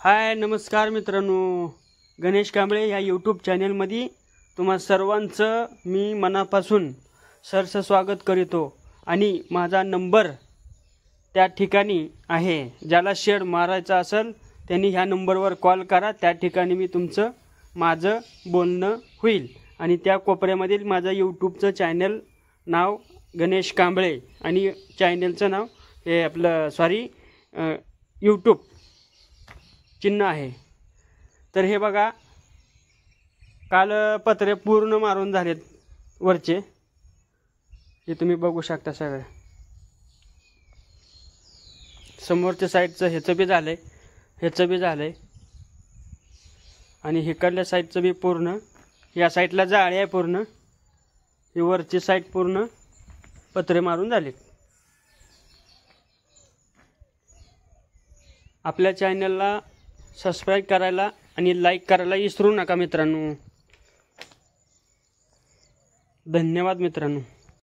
हाय नमस्कार मित्रांनो, गणेश कांबळे या यूट्यूब चॅनलमध्ये तुम्हा सर्वांचं मी मनापासून सरस स्वागत करीतो। आणि माझा नंबर त्या ठिकाणी आहे, ज्याला शेड मारायचा असेल त्यांनी ह्या नंबरवर कॉल करा। त्या ठिकाणी मी तुमचं माझं बोलणं होईल। आणि त्या कोपऱ्यामधील माझं यूट्यूबचं चॅनल नाव गणेश कांबळे आणि चॅनलचं नाव हे आपलं यूट्यूब चिन्ह आहे। तर हे बघा, काल पत्रे पूर्ण मारून झालेत वरचे, हे तुम्ही बघू शकता। सगळं समोरच्या साईडचं ह्याचं बी झालंय, ह्याचं बी झालंय आणि हिकडल्या साईडचं बी पूर्ण। या साईडला जाळी आहे पूर्ण, ही वरची साईड पूर्ण पत्रे मारून झालेत। आपल्या चॅनलला सबस्क्राइब करायला आणि लाईक करायला विसरू नका मित्रांनो। धन्यवाद मित्रांनो।